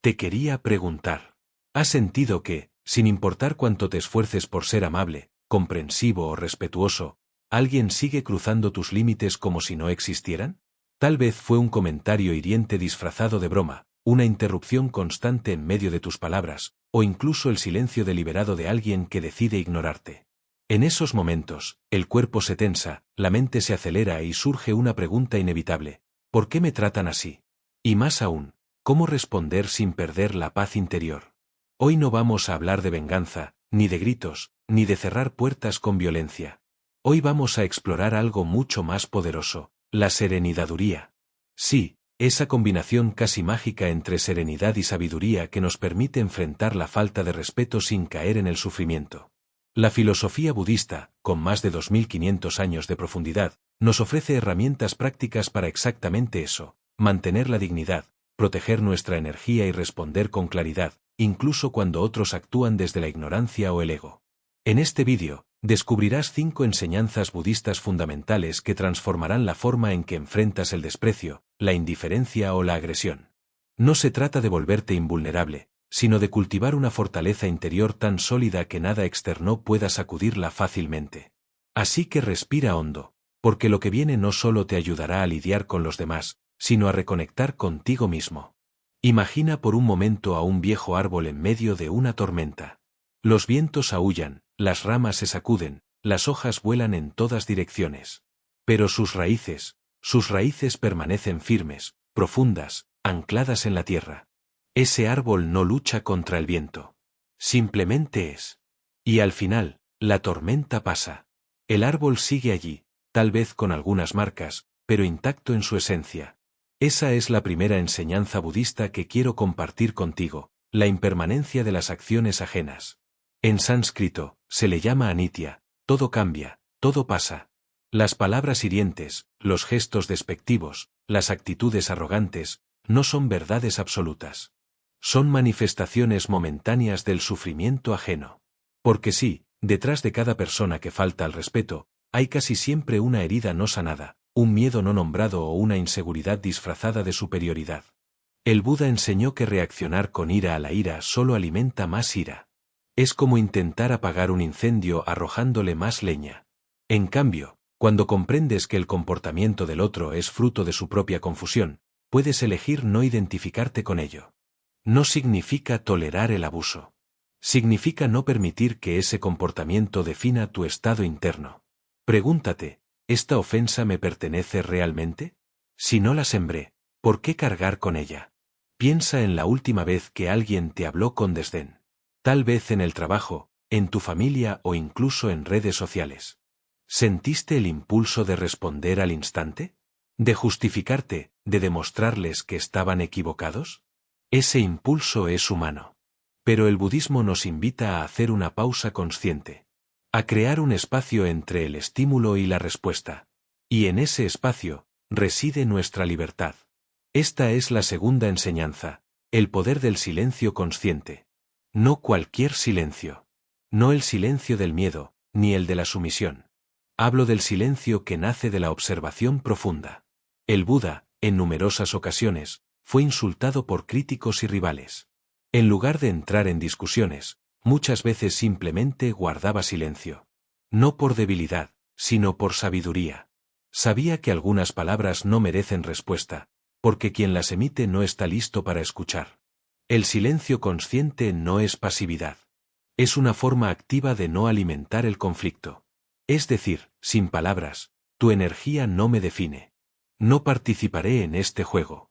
Te quería preguntar. ¿Has sentido que, sin importar cuánto te esfuerces por ser amable, comprensivo o respetuoso, alguien sigue cruzando tus límites como si no existieran? Tal vez fue un comentario hiriente disfrazado de broma, una interrupción constante en medio de tus palabras, o incluso el silencio deliberado de alguien que decide ignorarte. En esos momentos, el cuerpo se tensa, la mente se acelera y surge una pregunta inevitable: ¿por qué me tratan así? Y más aún, ¿cómo responder sin perder la paz interior? Hoy no vamos a hablar de venganza, ni de gritos, ni de cerrar puertas con violencia. Hoy vamos a explorar algo mucho más poderoso: la serenidaduría. Sí, esa combinación casi mágica entre serenidad y sabiduría que nos permite enfrentar la falta de respeto sin caer en el sufrimiento. La filosofía budista, con más de 2500 años de profundidad, nos ofrece herramientas prácticas para exactamente eso: mantener la dignidad, proteger nuestra energía y responder con claridad, incluso cuando otros actúan desde la ignorancia o el ego. En este vídeo, descubrirás 5 enseñanzas budistas fundamentales que transformarán la forma en que enfrentas el desprecio, la indiferencia o la agresión. No se trata de volverte invulnerable, sino de cultivar una fortaleza interior tan sólida que nada externo pueda sacudirla fácilmente. Así que respira hondo, porque lo que viene no solo te ayudará a lidiar con los demás, sino a reconectar contigo mismo. Imagina por un momento a un viejo árbol en medio de una tormenta. Los vientos aúllan, las ramas se sacuden, las hojas vuelan en todas direcciones. Pero sus raíces permanecen firmes, profundas, ancladas en la tierra. Ese árbol no lucha contra el viento. Simplemente es. Y al final, la tormenta pasa. El árbol sigue allí, tal vez con algunas marcas, pero intacto en su esencia. Esa es la primera enseñanza budista que quiero compartir contigo: la impermanencia de las acciones ajenas. En sánscrito, se le llama anitya: todo cambia, todo pasa. Las palabras hirientes, los gestos despectivos, las actitudes arrogantes, no son verdades absolutas. Son manifestaciones momentáneas del sufrimiento ajeno. Porque sí, detrás de cada persona que falta al respeto, hay casi siempre una herida no sanada, un miedo no nombrado o una inseguridad disfrazada de superioridad. El Buda enseñó que reaccionar con ira a la ira solo alimenta más ira. Es como intentar apagar un incendio arrojándole más leña. En cambio, cuando comprendes que el comportamiento del otro es fruto de su propia confusión, puedes elegir no identificarte con ello. No significa tolerar el abuso. Significa no permitir que ese comportamiento defina tu estado interno. Pregúntate: ¿esta ofensa me pertenece realmente? Si no la sembré, ¿por qué cargar con ella? Piensa en la última vez que alguien te habló con desdén. Tal vez en el trabajo, en tu familia o incluso en redes sociales. ¿Sentiste el impulso de responder al instante? ¿De justificarte, de demostrarles que estaban equivocados? Ese impulso es humano. Pero el budismo nos invita a hacer una pausa consciente. A crear un espacio entre el estímulo y la respuesta. Y en ese espacio, reside nuestra libertad. Esta es la segunda enseñanza: el poder del silencio consciente. No cualquier silencio. No el silencio del miedo, ni el de la sumisión. Hablo del silencio que nace de la observación profunda. El Buda, en numerosas ocasiones, fue insultado por críticos y rivales. En lugar de entrar en discusiones, muchas veces simplemente guardaba silencio. No por debilidad, sino por sabiduría. Sabía que algunas palabras no merecen respuesta, porque quien las emite no está listo para escuchar. El silencio consciente no es pasividad. Es una forma activa de no alimentar el conflicto. Es decir, sin palabras: tu energía no me define. No participaré en este juego.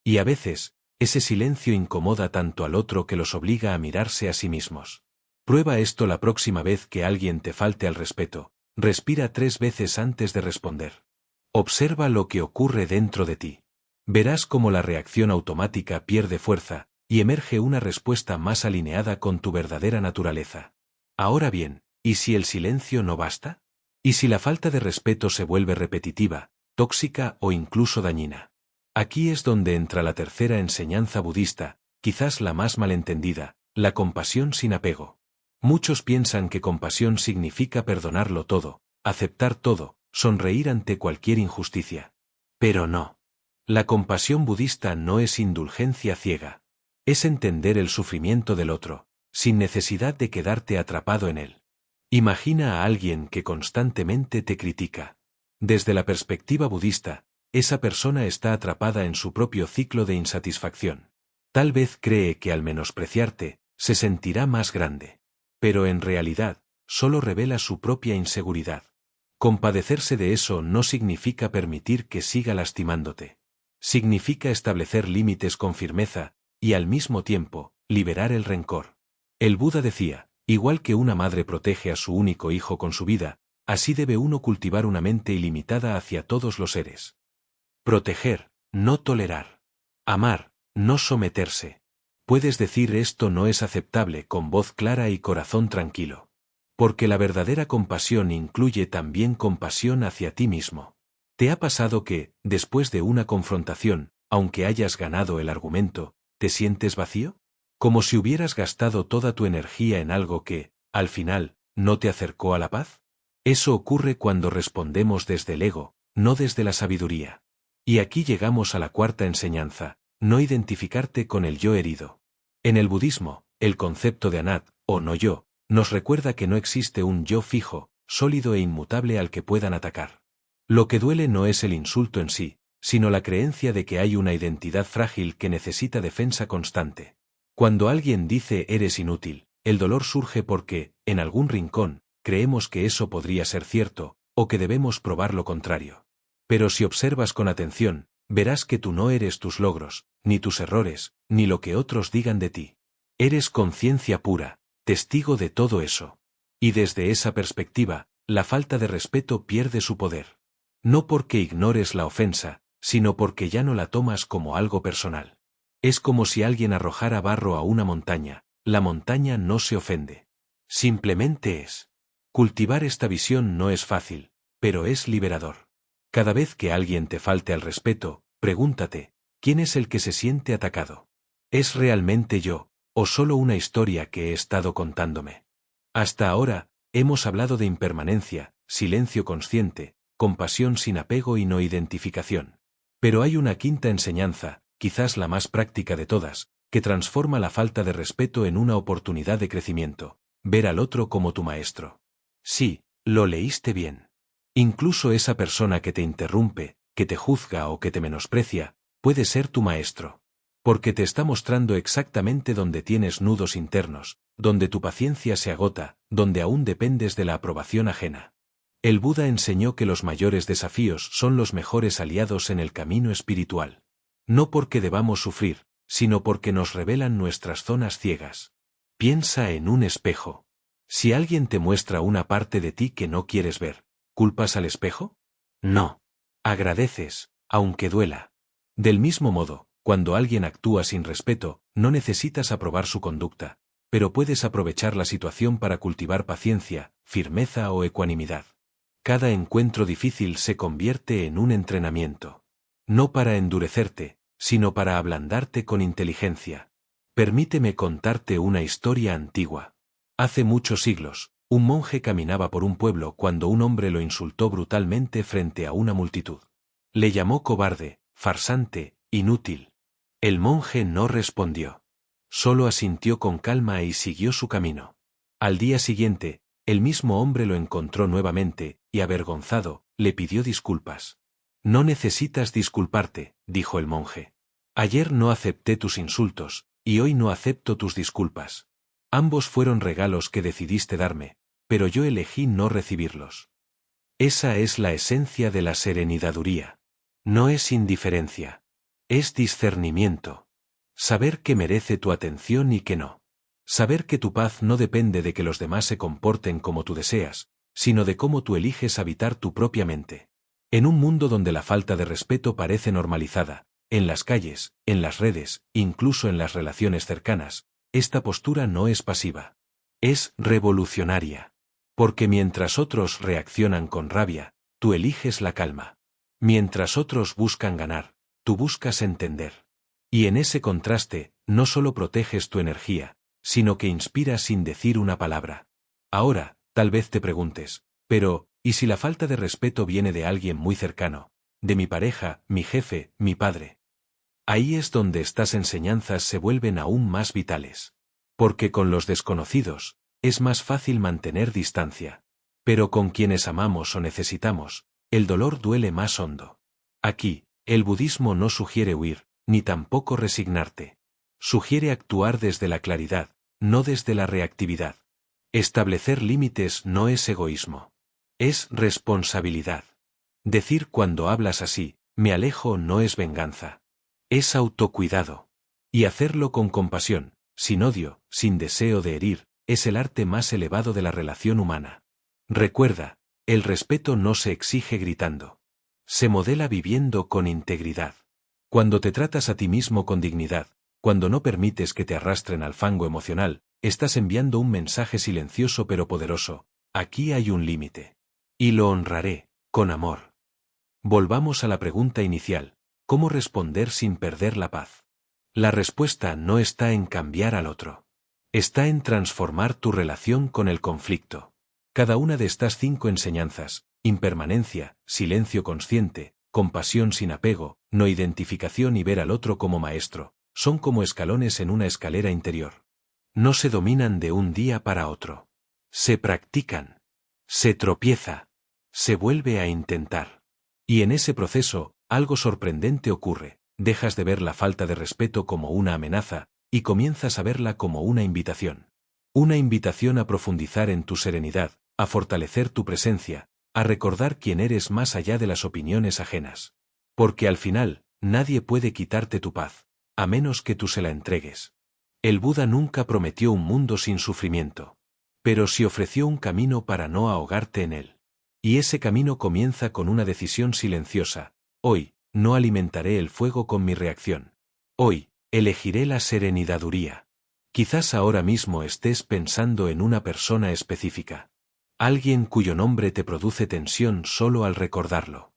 Y a veces, ese silencio incomoda tanto al otro que los obliga a mirarse a sí mismos. Prueba esto la próxima vez que alguien te falte al respeto: respira 3 veces antes de responder. Observa lo que ocurre dentro de ti. Verás cómo la reacción automática pierde fuerza, y emerge una respuesta más alineada con tu verdadera naturaleza. Ahora bien, ¿y si el silencio no basta? ¿Y si la falta de respeto se vuelve repetitiva, tóxica o incluso dañina? Aquí es donde entra la tercera enseñanza budista, quizás la más malentendida: la compasión sin apego. Muchos piensan que compasión significa perdonarlo todo, aceptar todo, sonreír ante cualquier injusticia. Pero no. La compasión budista no es indulgencia ciega. Es entender el sufrimiento del otro, sin necesidad de quedarte atrapado en él. Imagina a alguien que constantemente te critica. Desde la perspectiva budista, esa persona está atrapada en su propio ciclo de insatisfacción. Tal vez cree que al menospreciarte, se sentirá más grande. Pero en realidad, solo revela su propia inseguridad. Compadecerse de eso no significa permitir que siga lastimándote. Significa establecer límites con firmeza, y al mismo tiempo, liberar el rencor. El Buda decía, igual que una madre protege a su único hijo con su vida, así debe uno cultivar una mente ilimitada hacia todos los seres. Proteger, no tolerar. Amar, no someterse. Puedes decir esto no es aceptable con voz clara y corazón tranquilo. Porque la verdadera compasión incluye también compasión hacia ti mismo. ¿Te ha pasado que, después de una confrontación, aunque hayas ganado el argumento, te sientes vacío? Como si hubieras gastado toda tu energía en algo que, al final, no te acercó a la paz? Eso ocurre cuando respondemos desde el ego, no desde la sabiduría. Y aquí llegamos a la cuarta enseñanza, no identificarte con el yo herido. En el budismo, el concepto de anat, o no yo, nos recuerda que no existe un yo fijo, sólido e inmutable al que puedan atacar. Lo que duele no es el insulto en sí, sino la creencia de que hay una identidad frágil que necesita defensa constante. Cuando alguien dice eres inútil, el dolor surge porque, en algún rincón, creemos que eso podría ser cierto, o que debemos probar lo contrario. Pero si observas con atención, verás que tú no eres tus logros, ni tus errores, ni lo que otros digan de ti. Eres conciencia pura, testigo de todo eso. Y desde esa perspectiva, la falta de respeto pierde su poder. No porque ignores la ofensa, sino porque ya no la tomas como algo personal. Es como si alguien arrojara barro a una montaña, la montaña no se ofende. Simplemente es. Cultivar esta visión no es fácil, pero es liberador. Cada vez que alguien te falte al respeto, pregúntate, ¿quién es el que se siente atacado? ¿Es realmente yo, o solo una historia que he estado contándome? Hasta ahora, hemos hablado de impermanencia, silencio consciente, compasión sin apego y no identificación. Pero hay una quinta enseñanza, quizás la más práctica de todas, que transforma la falta de respeto en una oportunidad de crecimiento, ver al otro como tu maestro. Sí, lo leíste bien. Incluso esa persona que te interrumpe, que te juzga o que te menosprecia, puede ser tu maestro. Porque te está mostrando exactamente dónde tienes nudos internos, donde tu paciencia se agota, donde aún dependes de la aprobación ajena. El Buda enseñó que los mayores desafíos son los mejores aliados en el camino espiritual. No porque debamos sufrir, sino porque nos revelan nuestras zonas ciegas. Piensa en un espejo. Si alguien te muestra una parte de ti que no quieres ver, ¿culpas al espejo? No. Agradeces, aunque duela. Del mismo modo, cuando alguien actúa sin respeto, no necesitas aprobar su conducta, pero puedes aprovechar la situación para cultivar paciencia, firmeza o ecuanimidad. Cada encuentro difícil se convierte en un entrenamiento. No para endurecerte, sino para ablandarte con inteligencia. Permíteme contarte una historia antigua. Hace muchos siglos, un monje caminaba por un pueblo cuando un hombre lo insultó brutalmente frente a una multitud. Le llamó cobarde, farsante, inútil. El monje no respondió. Solo asintió con calma y siguió su camino. Al día siguiente, el mismo hombre lo encontró nuevamente, y avergonzado, le pidió disculpas. No necesitas disculparte, dijo el monje. Ayer no acepté tus insultos, y hoy no acepto tus disculpas. Ambos fueron regalos que decidiste darme, pero yo elegí no recibirlos. Esa es la esencia de la serenidaduría. No es indiferencia. Es discernimiento. Saber que merece tu atención y que no. Saber que tu paz no depende de que los demás se comporten como tú deseas, sino de cómo tú eliges habitar tu propia mente. En un mundo donde la falta de respeto parece normalizada, en las calles, en las redes, incluso en las relaciones cercanas, esta postura no es pasiva. Es revolucionaria. Porque mientras otros reaccionan con rabia, tú eliges la calma. Mientras otros buscan ganar, tú buscas entender. Y en ese contraste, no solo proteges tu energía, sino que inspiras sin decir una palabra. Ahora, tal vez te preguntes, pero, ¿y si la falta de respeto viene de alguien muy cercano? De mi pareja, mi jefe, mi padre. Ahí es donde estas enseñanzas se vuelven aún más vitales. Porque con los desconocidos, es más fácil mantener distancia. Pero con quienes amamos o necesitamos, el dolor duele más hondo. Aquí, el budismo no sugiere huir, ni tampoco resignarte. Sugiere actuar desde la claridad, no desde la reactividad. Establecer límites no es egoísmo. Es responsabilidad. Decir cuando hablas así, me alejo, no es venganza. Es autocuidado. Y hacerlo con compasión, sin odio, sin deseo de herir, es el arte más elevado de la relación humana. Recuerda, el respeto no se exige gritando. Se modela viviendo con integridad. Cuando te tratas a ti mismo con dignidad, cuando no permites que te arrastren al fango emocional, estás enviando un mensaje silencioso pero poderoso: aquí hay un límite. Y lo honraré, con amor. Volvamos a la pregunta inicial: ¿cómo responder sin perder la paz? La respuesta no está en cambiar al otro. Está en transformar tu relación con el conflicto. Cada una de estas 5 enseñanzas: impermanencia, silencio consciente, compasión sin apego, no identificación y ver al otro como maestro, son como escalones en una escalera interior. No se dominan de un día para otro. Se practican. Se tropieza. Se vuelve a intentar. Y en ese proceso, algo sorprendente ocurre: dejas de ver la falta de respeto como una amenaza, y comienzas a verla como una invitación. Una invitación a profundizar en tu serenidad, a fortalecer tu presencia, a recordar quién eres más allá de las opiniones ajenas. Porque al final, nadie puede quitarte tu paz, a menos que tú se la entregues. El Buda nunca prometió un mundo sin sufrimiento. Pero sí ofreció un camino para no ahogarte en él. Y ese camino comienza con una decisión silenciosa: hoy, no alimentaré el fuego con mi reacción. Hoy, elegiré la serenidaduría. Quizás ahora mismo estés pensando en una persona específica. Alguien cuyo nombre te produce tensión solo al recordarlo.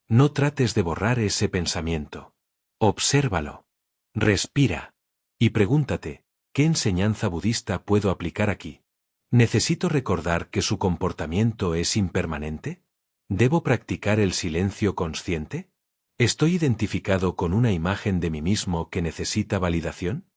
No trates de borrar ese pensamiento. Obsérvalo. Respira. Y pregúntate: ¿qué enseñanza budista puedo aplicar aquí? ¿Necesito recordar que su comportamiento es impermanente? ¿Debo practicar el silencio consciente? ¿Estoy identificado con una imagen de mí mismo que necesita validación?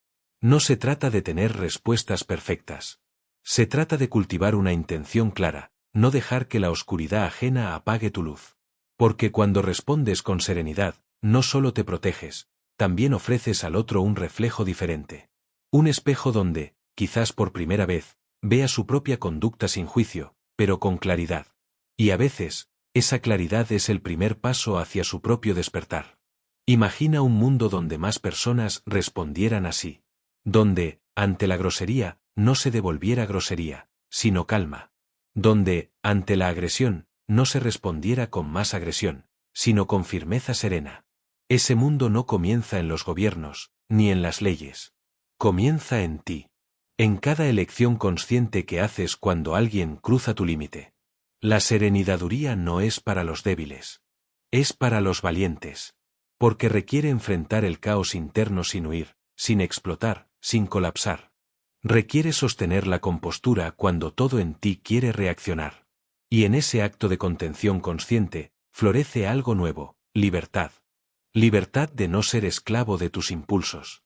No se trata de tener respuestas perfectas. Se trata de cultivar una intención clara, no dejar que la oscuridad ajena apague tu luz. Porque cuando respondes con serenidad, no solo te proteges, también ofreces al otro un reflejo diferente. Un espejo donde, quizás por primera vez, vea su propia conducta sin juicio, pero con claridad. Y a veces, esa claridad es el primer paso hacia su propio despertar. Imagina un mundo donde más personas respondieran así. Donde, ante la grosería, no se devolviera grosería, sino calma. Donde, ante la agresión, no se respondiera con más agresión, sino con firmeza serena. Ese mundo no comienza en los gobiernos, ni en las leyes. Comienza en ti. En cada elección consciente que haces cuando alguien cruza tu límite. La serenidaduría no es para los débiles. Es para los valientes. Porque requiere enfrentar el caos interno sin huir, sin explotar, sin colapsar. Requiere sostener la compostura cuando todo en ti quiere reaccionar. Y en ese acto de contención consciente, florece algo nuevo: libertad. Libertad de no ser esclavo de tus impulsos.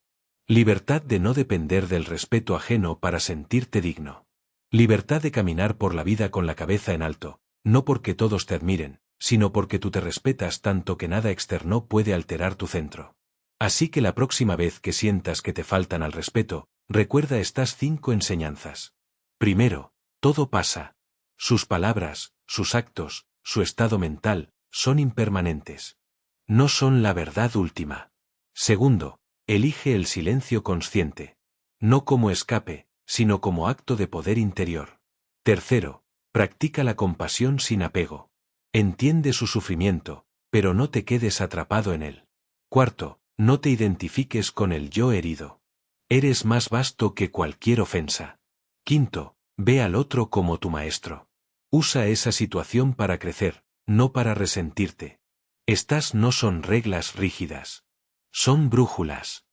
Libertad de no depender del respeto ajeno para sentirte digno. Libertad de caminar por la vida con la cabeza en alto, no porque todos te admiren, sino porque tú te respetas tanto que nada externo puede alterar tu centro. Así que la próxima vez que sientas que te faltan al respeto, recuerda estas 5 enseñanzas. Primero, todo pasa. Sus palabras, sus actos, su estado mental, son impermanentes. No son la verdad última. Segundo, elige el silencio consciente. No como escape, sino como acto de poder interior. Tercero, practica la compasión sin apego. Entiende su sufrimiento, pero no te quedes atrapado en él. Cuarto, no te identifiques con el yo herido. Eres más vasto que cualquier ofensa. Quinto, ve al otro como tu maestro. Usa esa situación para crecer, no para resentirte. Estas no son reglas rígidas. Son brújulas.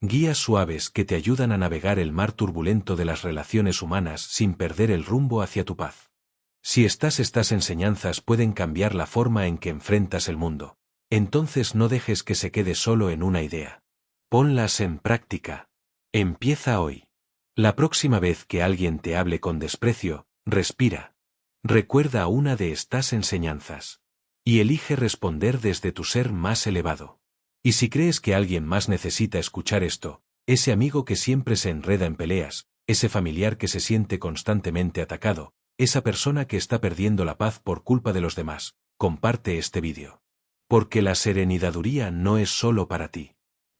Guías suaves que te ayudan a navegar el mar turbulento de las relaciones humanas sin perder el rumbo hacia tu paz. Si estas enseñanzas pueden cambiar la forma en que enfrentas el mundo, entonces no dejes que se quede solo en una idea. Ponlas en práctica. Empieza hoy. La próxima vez que alguien te hable con desprecio, respira. Recuerda una de estas enseñanzas. Y elige responder desde tu ser más elevado. Y si crees que alguien más necesita escuchar esto, ese amigo que siempre se enreda en peleas, ese familiar que se siente constantemente atacado, esa persona que está perdiendo la paz por culpa de los demás, comparte este vídeo. Porque la serenidaduría no es solo para ti.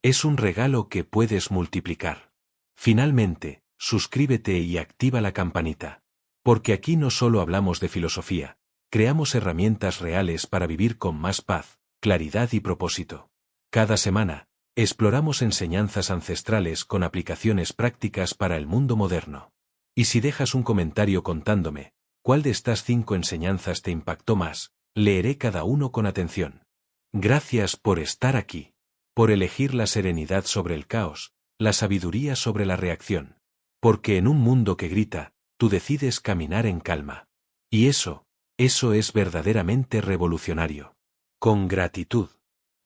Es un regalo que puedes multiplicar. Finalmente, suscríbete y activa la campanita. Porque aquí no solo hablamos de filosofía, creamos herramientas reales para vivir con más paz, claridad y propósito. Cada semana, exploramos enseñanzas ancestrales con aplicaciones prácticas para el mundo moderno. Y si dejas un comentario contándome cuál de estas 5 enseñanzas te impactó más, leeré cada uno con atención. Gracias por estar aquí. Por elegir la serenidad sobre el caos, la sabiduría sobre la reacción. Porque en un mundo que grita, tú decides caminar en calma. Y eso es verdaderamente revolucionario. Con gratitud.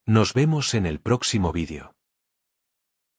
Nos vemos en el próximo vídeo.